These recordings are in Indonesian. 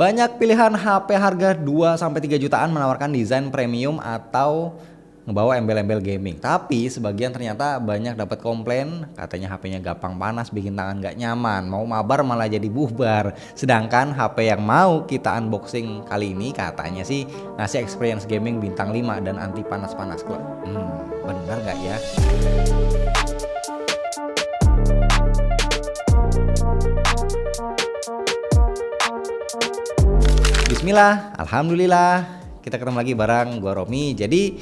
Banyak pilihan HP harga 2-3 jutaan menawarkan desain premium atau ngebawa embel-embel gaming. Tapi sebagian ternyata banyak dapat komplain, katanya HP-nya gampang panas, bikin tangan gak nyaman, mau mabar malah jadi bubar. Sedangkan HP yang mau kita unboxing kali ini katanya sih ngasih experience gaming bintang 5 dan anti panas-panas. Bener gak ya? Bismillah, alhamdulillah, kita ketemu lagi bareng gua Romi. Jadi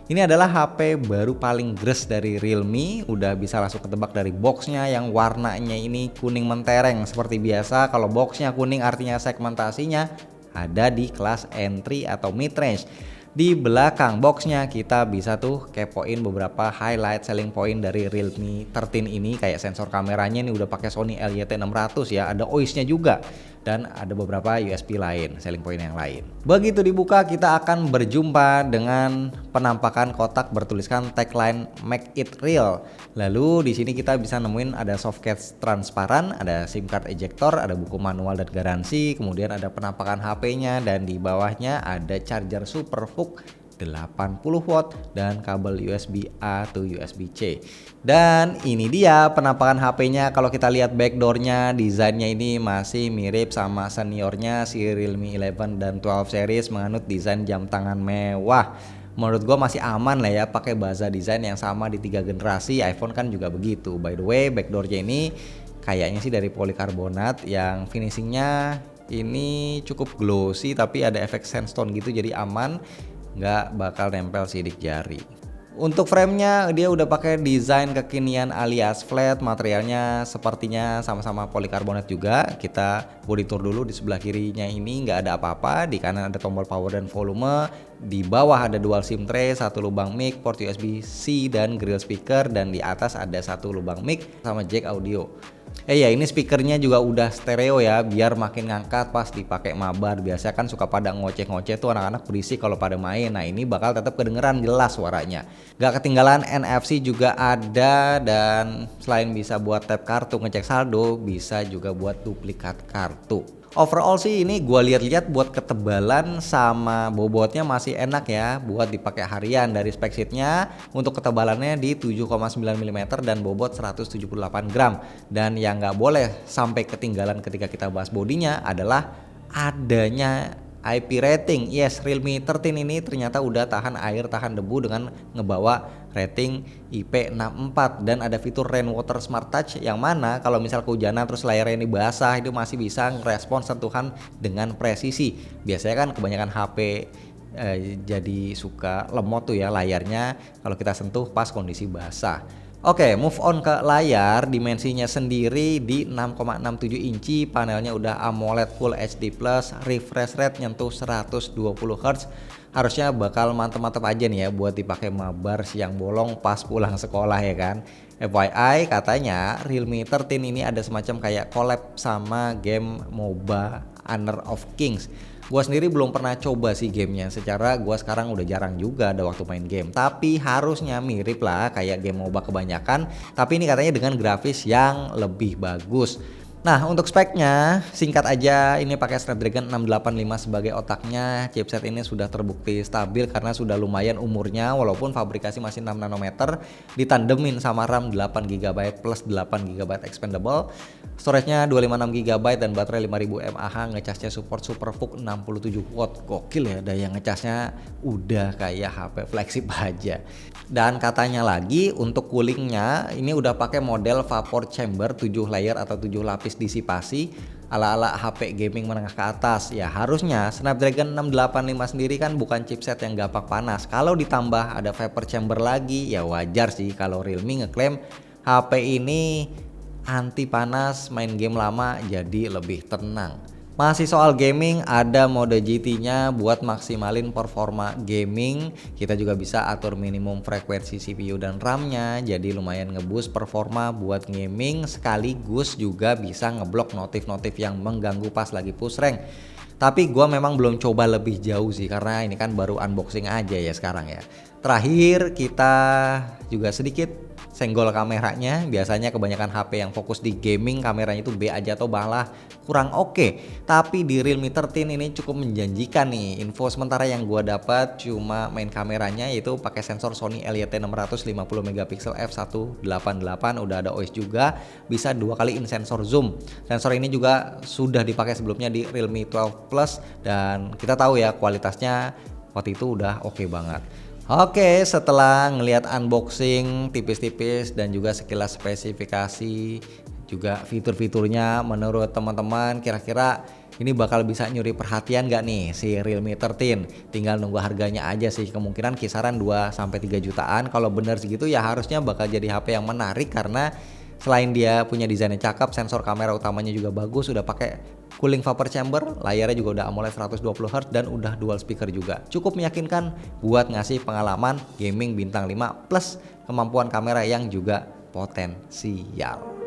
ini adalah HP baru paling gres dari Realme. Udah bisa langsung ketebak dari boxnya yang warnanya ini kuning mentereng. Seperti biasa, kalau boxnya kuning artinya segmentasinya ada di kelas entry atau mid range. Di belakang boxnya kita bisa tuh kepoin beberapa highlight selling point dari Realme 13 ini. Kayak sensor kameranya ini udah pakai Sony LYT600 ya, ada OIS-nya juga, dan ada beberapa USB lain, selling point yang lain. Begitu dibuka kita akan berjumpa dengan penampakan kotak bertuliskan tagline Make It Real. Lalu di sini kita bisa nemuin ada softcase transparan, ada SIM card ejector, ada buku manual dan garansi, kemudian ada penampakan HP-nya, dan di bawahnya ada charger SuperVOOC 80 watt dan kabel USB A to USB C. Dan ini dia penampakan HP-nya. Kalau kita lihat backdoor-nya, desainnya ini masih mirip sama seniornya si Realme 11 dan 12 series, menganut desain jam tangan mewah. Menurut gua masih aman lah ya pakai baza desain yang sama di 3 generasi. iPhone kan juga begitu. By the way, backdoor-nya ini kayaknya sih dari polikarbonat yang finishingnya ini cukup glossy, tapi ada efek sandstone gitu, jadi aman, nggak bakal nempel sidik jari. Untuk framenya dia udah pakai desain kekinian alias flat, materialnya sepertinya sama-sama polikarbonat juga. Kita body tour dulu. Di sebelah kirinya ini nggak ada apa-apa, di kanan ada tombol power dan volume, di bawah ada dual SIM tray, satu lubang mic, port USB-C dan grill speaker, dan di atas ada satu lubang mic sama jack audio. Ya ini speakernya juga udah stereo ya, biar makin ngangkat pas dipakai mabar. Biasanya kan suka pada ngoceh-ngoceh tuh anak-anak berisik kalau pada main. Nah ini bakal tetap kedengeran jelas suaranya. Gak ketinggalan NFC juga ada, dan selain bisa buat tap kartu ngecek saldo, bisa juga buat duplikat kartu. Overall sih ini gua lihat-lihat buat ketebalan sama bobotnya masih enak ya buat dipakai harian. Dari spek sheetnya untuk ketebalannya di 7,9 mm dan bobot 178 gram. Dan yang nggak boleh sampai ketinggalan ketika kita bahas bodinya adalah adanya IP rating. Yes, Realme 13 ini ternyata udah tahan air, tahan debu dengan ngebawa rating IP64, dan ada fitur Rainwater Smart Touch yang mana kalau misal kehujanan terus layarnya ini basah, itu masih bisa ngerespon sentuhan dengan presisi. Biasanya kan kebanyakan HP jadi suka lemot tuh ya layarnya kalau kita sentuh pas kondisi basah. Oke, move on ke layar. Dimensinya sendiri di 6,67 inci, panelnya udah AMOLED Full HD+, refresh rate nyentuh 120 Hz. Harusnya bakal mantep-mantep aja nih ya buat dipakai mabar siang bolong pas pulang sekolah ya kan. FYI, katanya Realme 13 ini ada semacam kayak collab sama game MOBA Honor of Kings. Gua sendiri belum pernah coba sih gamenya, secara gua sekarang udah jarang juga ada waktu main game. Tapi harusnya mirip lah kayak game MOBA kebanyakan, tapi ini katanya dengan grafis yang lebih bagus. Nah untuk speknya singkat aja, ini pakai Snapdragon 685 sebagai otaknya. Chipset ini sudah terbukti stabil karena sudah lumayan umurnya, walaupun fabrikasi masih 6 nanometer, ditandemin sama RAM 8GB plus 8GB expandable. Storage-nya 256GB dan baterai 5000 mAh. Ngecasnya support SuperVOOC 67 watt. Gokil ya, daya ngecasnya udah kayak HP flagship aja. Dan katanya lagi untuk coolingnya ini udah pakai model vapor chamber 7 layer atau 7 lapis disipasi ala-ala HP gaming menengah ke atas. Ya harusnya Snapdragon 685 sendiri kan bukan chipset yang gampang panas. Kalau ditambah ada vapor chamber lagi, ya wajar sih kalau Realme ngeklaim HP ini anti panas, main game lama jadi lebih tenang. Masih soal gaming, ada mode GT-nya buat maksimalin performa gaming. Kita juga bisa atur minimum frekuensi CPU dan RAM-nya, jadi lumayan ngeboost performa buat gaming, sekaligus juga bisa ngeblok notif-notif yang mengganggu pas lagi push rank. Tapi gua memang belum coba lebih jauh sih, karena ini kan baru unboxing aja ya sekarang ya. Terakhir kita juga sedikit senggol kameranya. Biasanya kebanyakan HP yang fokus di gaming kameranya itu B aja atau malah kurang oke. Tapi di Realme 13 ini cukup menjanjikan nih. Info sementara yang gua dapat cuma main kameranya yaitu pakai sensor Sony LYT600 50 megapiksel f1.8.8, udah ada OIS juga, bisa 2 kali in sensor zoom. Sensor ini juga sudah dipakai sebelumnya di Realme 12 Plus dan kita tahu ya kualitasnya waktu itu udah oke banget. Oke, setelah ngelihat unboxing tipis-tipis dan juga sekilas spesifikasi juga fitur-fiturnya, menurut teman-teman kira-kira ini bakal bisa nyuri perhatian gak nih si Realme 13? Tinggal nunggu harganya aja sih, kemungkinan kisaran 2-3 jutaan. Kalau bener segitu ya harusnya bakal jadi HP yang menarik karena selain dia punya desainnya cakep, sensor kamera utamanya juga bagus, udah pakai cooling vapor chamber, layarnya juga udah AMOLED 120Hz dan udah dual speaker juga. Cukup meyakinkan buat ngasih pengalaman gaming bintang 5 plus kemampuan kamera yang juga potensial.